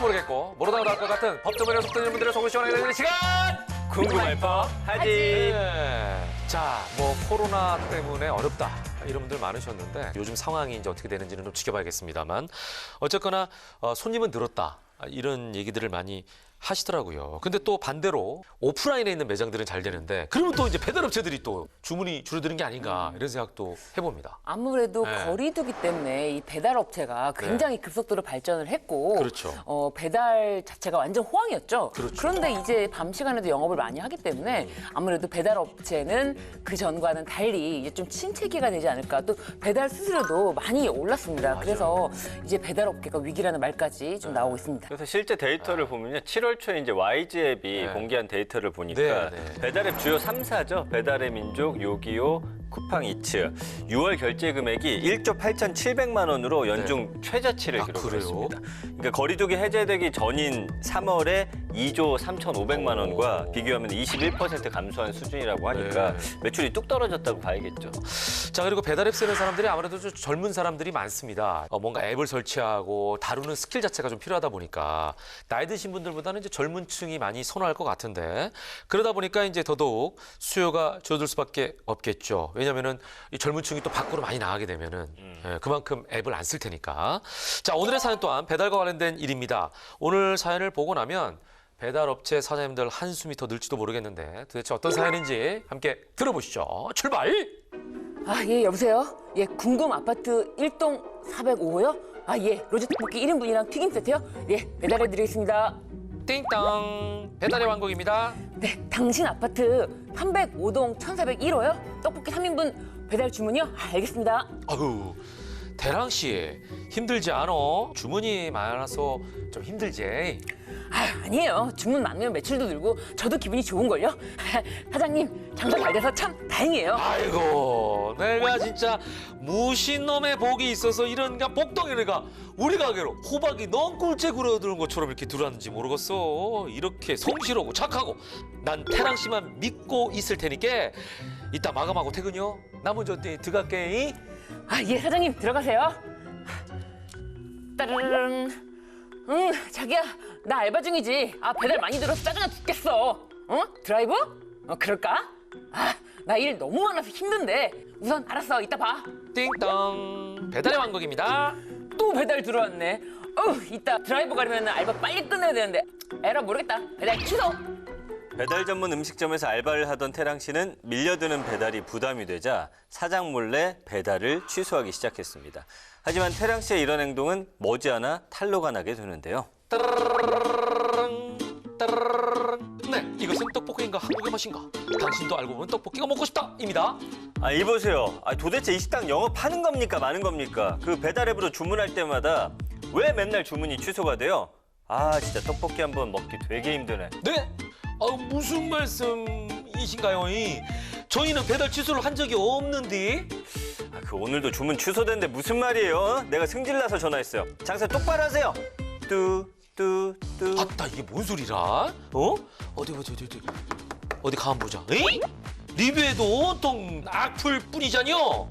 모르겠고 모르다가 나올 것 같은 법 때문에 속된 분들의 속을 시원하게 되는 시간! 궁금할 법 하지. 네. 자, 뭐 코로나 때문에 어렵다 이런 분들 많으셨는데 요즘 상황이 이제 어떻게 되는지는 좀 지켜봐야겠습니다만 어쨌거나 손님은 늘었다 이런 얘기들을 많이 하시더라고요. 근데 또 반대로 오프라인에 있는 매장들은 잘 되는데 그러면 또 이제 배달업체들이 또 주문이 줄어드는 게 아닌가 이런 생각도 해봅니다. 아무래도 네. 거리두기 때문에 이 배달업체가 굉장히 급속도로 발전을 했고 그렇죠. 배달 자체가 완전 호황이었죠. 그렇죠. 그런데 이제 밤 시간에도 영업을 많이 하기 때문에 아무래도 배달업체는 그 전과는 달리 이제 좀 침체기가 되지 않을까. 또 배달 수수료도 많이 올랐습니다. 그래서 이제 배달업계가 위기라는 말까지 좀 나오고 있습니다. 그래서 실제 데이터를 보면요. 7월 초에 이제 YG앱이 네. 공개한 데이터를 보니까 네, 네. 배달앱 주요 3사죠. 배달의 민족, 요기요, 쿠팡이츠. 6월 결제 금액이 1조 8,700만 원으로 연중 최저치를 기록을 그래요? 했습니다. 그러니까 거리두기 해제되기 전인 3월에 2조 3,500만 원과 비교하면 21% 감소한 수준이라고 하니까 매출이 뚝 떨어졌다고 봐야겠죠. 자, 그리고 배달앱 쓰는 사람들이 아무래도 좀 젊은 사람들이 많습니다. 뭔가 앱을 설치하고 다루는 스킬 자체가 좀 필요하다 보니까 나이 드신 분들보다는 이제 젊은 층이 많이 선호할 것 같은데 그러다 보니까 이제 더더욱 수요가 줄어들 수밖에 없겠죠. 왜냐면은 이 젊은 층이 또 밖으로 많이 나가게 되면은 그만큼 앱을 안 쓸 테니까. 자, 오늘의 사연 또한 배달과 관련된 일입니다. 오늘 사연을 보고 나면 배달업체 사장님들 한숨이 더 늘지도 모르겠는데 도대체 어떤 사연인지 함께 들어보시죠. 출발! 아, 예, 여보세요? 예, 궁금 아파트 1동 405호요? 아, 예, 로제 떡볶이 1인분이랑 튀김 세트요? 예, 배달해드리겠습니다. 띵땅! 배달의 왕국입니다. 네, 당신 아파트 305동 1401호요? 떡볶이 3인분 배달 주문이요? 아, 알겠습니다. 아유, 대랑 씨 힘들지 않어? 주문이 많아서 좀 힘들지? 아, 아니에요. 주문 많으면 매출도 늘고 저도 기분이 좋은걸요? 사장님, 장사 잘 돼서 참 다행이에요. 아이고, 내가 진짜 무신놈의 복이 있어서 이런가 복덩이가 우리 가게로 호박이 넝굴째 굴어들은 것처럼 이렇게 들어왔는지 모르겠어. 이렇게 성실하고 착하고 난 태랑 씨만 믿고 있을 테니까 이따 마감하고 퇴근요. 나 먼저 들어갈게. 아, 예, 사장님, 들어가세요. 따르릉. 응, 자기야, 나 알바 중이지. 아, 배달 많이 들어서 짜증나 죽겠어. 어? 드라이브? 그럴까? 아, 나 일 너무 많아서 힘든데. 우선 알았어, 이따 봐. 띵동, 배달의 왕국입니다. 또 배달 들어왔네. 이따 드라이브 가려면 알바 빨리 끝내야 되는데. 에라, 모르겠다. 배달 취소. 배달 전문 음식점에서 알바를 하던 태랑 씨는 밀려드는 배달이 부담이 되자 사장 몰래 배달을 취소하기 시작했습니다. 하지만 태랑 씨의 이런 행동은 머지않아 탄로가 나게 되는데요. 네, 이것은 떡볶이인가 한국의 맛인가? 당신도 알고 보면 떡볶이가 먹고 싶다입니다. 아, 이보세요. 도대체 이 식당 영업하는 겁니까 마는 겁니까? 그 배달 앱으로 주문할 때마다 왜 맨날 주문이 취소가 돼요? 아, 진짜 떡볶이 한번 먹기 되게 힘드네. 네? 무슨 말씀이신가요? 저희는 배달 취소를 한 적이 없는데. 그 오늘도 주문 취소됐는데 무슨 말이에요? 내가 승질나서 전화했어요. 장사 똑바로 하세요. 뚜. 아따, 이게 뭔 소리라? 어디 가만 보자. 에이? 리뷰에도 온통 악플 뿐이잖여.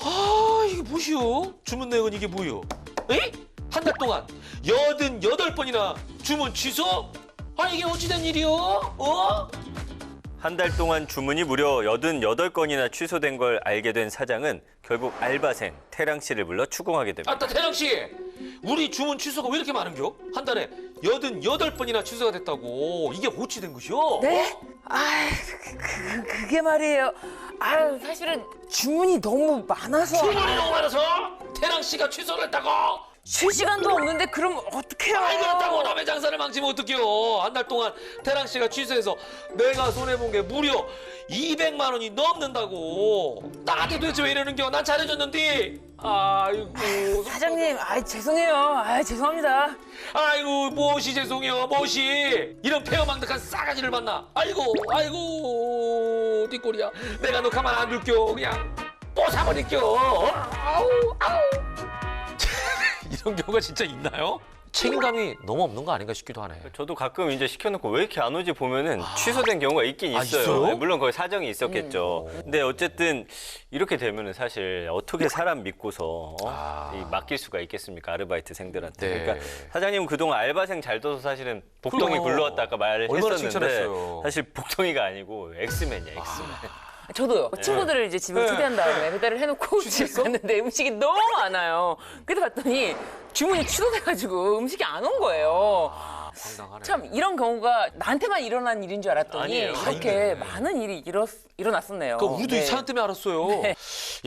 아, 이게 뭐시오? 주문 내역은 이게 뭐요? 에이? 한 달 동안 88번이나 주문 취소? 이게 어찌된 일이요? 한 달 동안 주문이 무려 88건이나 취소된 걸 알게 된 사장은 결국 알바생 태랑 씨를 불러 추궁하게 됩니다. 아따, 태랑 씨, 우리 주문 취소가 왜 이렇게 많은겨? 한 달에 88번이나 취소가 됐다고. 이게 어찌된 것이오? 네? 그게 말이에요. 사실은 주문이 너무 많아서. 주문이 너무 많아서 태랑 씨가 취소를 했다고? 쉴 시간도 없는데 그럼 어떡해요? 그렇다고 남의 장사를 망치면 어떡해요? 한 달 동안 태랑 씨가 취소해서 내가 손해본 게 무려 200만 원이 넘는다고. 나한테 도대체 왜 이러는겨? 난 잘해줬는데. 아이고. 사장님, 죄송해요. 죄송합니다. 아이고, 무엇이 죄송해요, 무엇이. 이런 폐허망덕한 싸가지를 만나. 아이고, 뒷골이야. 내가 너 가만 안 둘겨. 그냥 뽀사버릴겨. 아우. 이런 경우가 진짜 있나요? 책임감이 너무 없는 거 아닌가 싶기도 하네. 저도 가끔 이제 시켜놓고 왜 이렇게 안 오지 보면은 취소된 경우가 있긴 있어요. 있어요? 네, 물론 거기 사정이 있었겠죠. 근데 어쨌든 이렇게 되면은 사실 어떻게 사람 믿고서 이 맡길 수가 있겠습니까? 아르바이트생들한테. 네. 그러니까 사장님은 그동안 알바생 잘 둬서 사실은 복덩이 그럼. 굴러왔다 아까 얼마나 말했었는데 칭찬했어요. 사실 복덩이가 아니고 엑스맨이야, 엑스맨. 저도요. 친구들을 이제 집에 초대한 다음에 배달을 해놓고 집에 갔는데 음식이 너무 많아요. 그래서 봤더니 주문이 취소돼가지고 음식이 안 온 거예요. 황당하네. 참 이런 경우가 나한테만 일어난 일인 줄 알았더니 아니에요. 이렇게 많은 일이 일어났었네요. 그러니까 우리도 이 네. 사연 때문에 알았어요.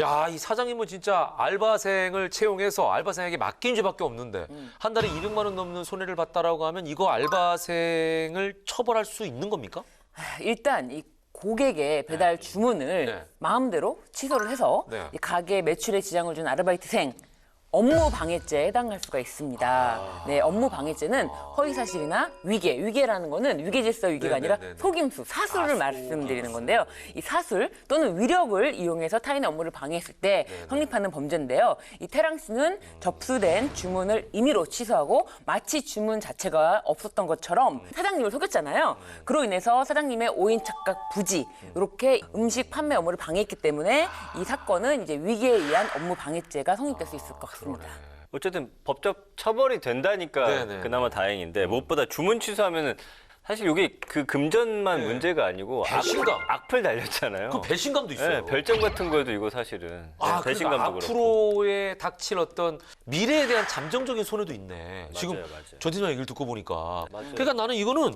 야, 이 사장님은 진짜 알바생을 채용해서 알바생에게 맡긴 죄밖에 없는데 한 달에 200만 원 넘는 손해를 봤다라고 하면 이거 알바생을 처벌할 수 있는 겁니까? 일단 이 고객의 배달 주문을 네. 마음대로 취소를 해서 네. 이 가게 매출에 지장을 준 아르바이트생 업무 방해죄에 해당할 수가 있습니다. 네, 업무 방해죄는 허위 사실이나 위계라는 거는 위계질서 위계가 아니라 네네네네. 속임수, 사술을 말씀드리는 건데요. 이 사술 또는 위력을 이용해서 타인의 업무를 방해했을 때 성립하는 범죄인데요. 이 태랑 씨는 접수된 주문을 임의로 취소하고 마치 주문 자체가 없었던 것처럼 사장님을 속였잖아요. 그로 인해서 사장님의 오인 착각 부지 이렇게 음식 판매 업무를 방해했기 때문에 이 사건은 이제 위계에 의한 업무 방해죄가 성립될 수 있을 것 같습니다. 어쨌든 법적 처벌이 된다니까 네네. 그나마 다행인데 무엇보다 주문 취소하면은 사실 이게 그 금전만 문제가 아니고 배신감. 악플 달렸잖아요. 그 배신감도 있어요. 네, 별점 같은 거에도 이거 사실은 그러니까 배신감도 그렇고. 앞으로의 닥칠 어떤 미래에 대한 잠정적인 손해도 있네. 지금 맞아요. 저 팀장 얘기를 듣고 보니까. 맞아요. 그러니까 나는 이거는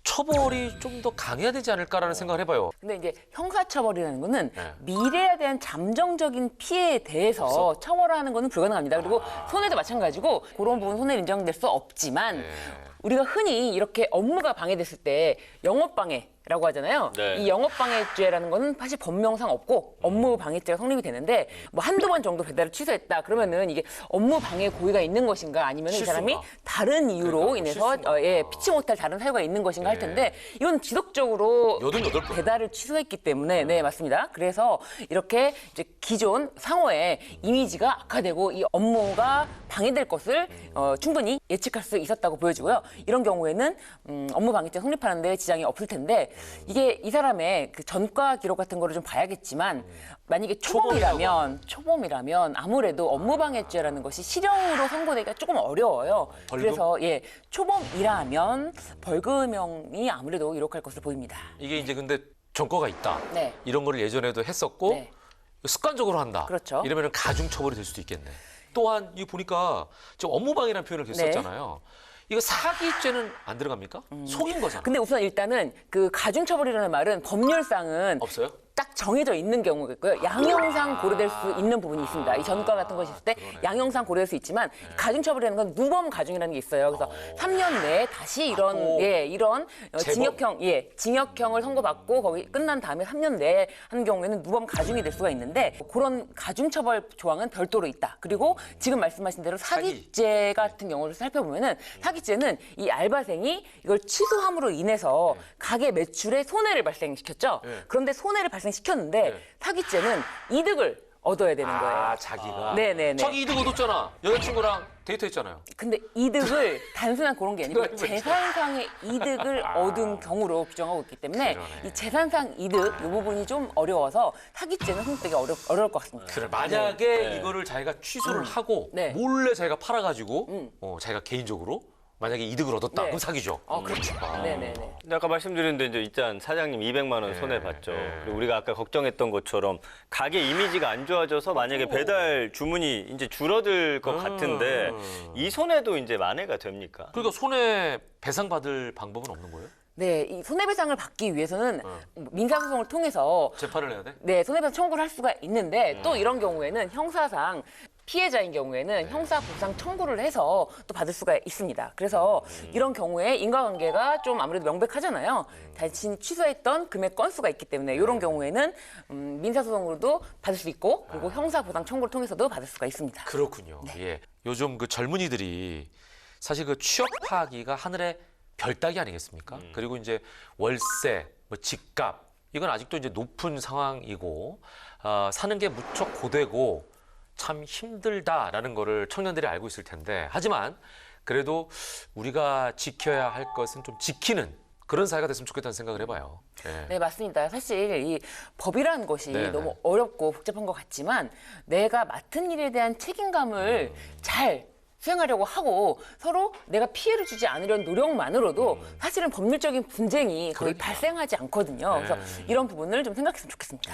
처벌이 좀 더 강해야 되지 않을까라는 생각을 해봐요. 근데 이제 형사처벌이라는 거는 네. 미래에 대한 잠정적인 피해에 대해서 처벌하는 거는 불가능합니다. 그리고 손해도 마찬가지고 그런 부분 손해를 인정될 수 없지만 네. 우리가 흔히 이렇게 업무가 방해됐을 때 영업방해라고 하잖아요. 네. 이 영업방해죄라는 거는 사실 법명상 없고 업무 방해죄가 성립이 되는데 뭐 한두 번 정도 배달을 취소했다 그러면은 이게 업무 방해 고의가 있는 것인가 아니면 이 사람이 실수인가? 다른 이유로 그러니까 인해서 실수인가? 피치 못할 다른 사유가 있는 것인가 할 예. 텐데 이건 지속적으로 88번. 배달을 취소했기 때문에 네 맞습니다. 그래서 이렇게 이제 기존 상호의 이미지가 악화되고 이 업무가 방해될 것을 충분히 예측할 수 있었다고 보여지고요. 이런 경우에는 업무 방해죄 성립하는데 지장이 없을 텐데 이게 이 사람의 그 전과 기록 같은 거를 좀 봐야겠지만 만약에 초범이라면 아무래도 업무 방해죄라는 것이 실형으로 선고되기가 조금 어려워요. 벌금? 그래서 초범이라면 벌금형이 아무래도 이룩할 것으로 보입니다. 이게 이제 근데 전과가 있다. 네. 이런 거를 예전에도 했었고 네. 습관적으로 한다. 그렇죠. 이러면 가중 처벌이 될 수도 있겠네. 또한 이거 보니까 지금 업무방해라는 표현을 계속 네. 썼잖아요. 이거 사기죄는 안 들어갑니까? 속인 거잖아. 근데 우선 일단은 그 가중처벌이라는 말은 법률상은 없어요? 딱 정해져 있는 경우가 있고요. 양형상 고려될 수 있는 부분이 있습니다. 이 전과 같은 것이 있을 때 양형상 고려될 수 있지만 가중처벌이라는 건 누범 가중이라는 게 있어요. 그래서 3년 내에 다시 이런 또 이런 재범. 징역형을 선고받고 거기 끝난 다음에 3년 내에 하는 경우에는 누범 가중이 될 수가 있는데 그런 가중처벌 조항은 별도로 있다. 그리고 지금 말씀하신 대로 사기죄 같은 경우를 살펴보면은 사기죄는 이 알바생이 이걸 취소함으로 인해서 가게 매출에 손해를 발생시켰죠. 네. 그런데 손해를 발생시켰는데 사기죄는 이득을 얻어야 되는 거예요. 자기가. 네네네. 자기 이득 얻었잖아. 여자친구랑 데이트했잖아요. 근데 이득을 단순한 그런 게 아니고 그거 아니고 재산상의 이득을 얻은 경우로 규정하고 있기 때문에 그러네. 이 재산상 이득 이 부분이 좀 어려워서 사기죄는 성립되기 어려울 것 같습니다. 그래, 만약에 이거를 자기가 취소를 하고 네. 몰래 자기가 팔아가지고 자기가 개인적으로 만약에 이득을 얻었다. 네. 그럼 사기죠. 그렇죠. 네네네. 근데 아까 말씀드렸는데 이제 일단 사장님 200만 원 손해 봤죠. 그리고 우리가 아까 걱정했던 것처럼 가게 이미지가 안 좋아져서 만약에 배달 주문이 이제 줄어들 것 같은데 이 손해도 이제 만회가 됩니까? 그러니까 손해 배상 받을 방법은 없는 거예요? 네, 이 손해배상을 받기 위해서는 민사소송을 통해서 재판을 해야 돼? 네, 손해배상 청구를 할 수가 있는데 또 이런 경우에는 형사상 피해자인 경우에는 형사보상 청구를 해서 또 받을 수가 있습니다. 그래서 이런 경우에 인과관계가 좀 아무래도 명백하잖아요. 자신이 취소했던 금액 건수가 있기 때문에 이런 경우에는 민사소송으로도 받을 수 있고 그리고 형사보상 청구를 통해서도 받을 수가 있습니다. 그렇군요. 예. 요즘 그 젊은이들이 사실 그 취업하기가 하늘의 별따기 아니겠습니까? 그리고 이제 월세, 뭐 집값 이건 아직도 이제 높은 상황이고 사는 게 무척 고되고 참 힘들다라는 거를 청년들이 알고 있을 텐데 하지만 그래도 우리가 지켜야 할 것은 좀 지키는 그런 사회가 됐으면 좋겠다는 생각을 해봐요. 예. 네, 맞습니다. 사실 이 법이라는 것이 네, 너무 네. 어렵고 복잡한 것 같지만 내가 맡은 일에 대한 책임감을 잘 수행하려고 하고 서로 내가 피해를 주지 않으려는 노력만으로도 사실은 법률적인 분쟁이 거의 그러니까. 발생하지 않거든요. 그래서 이런 부분을 좀 생각했으면 좋겠습니다.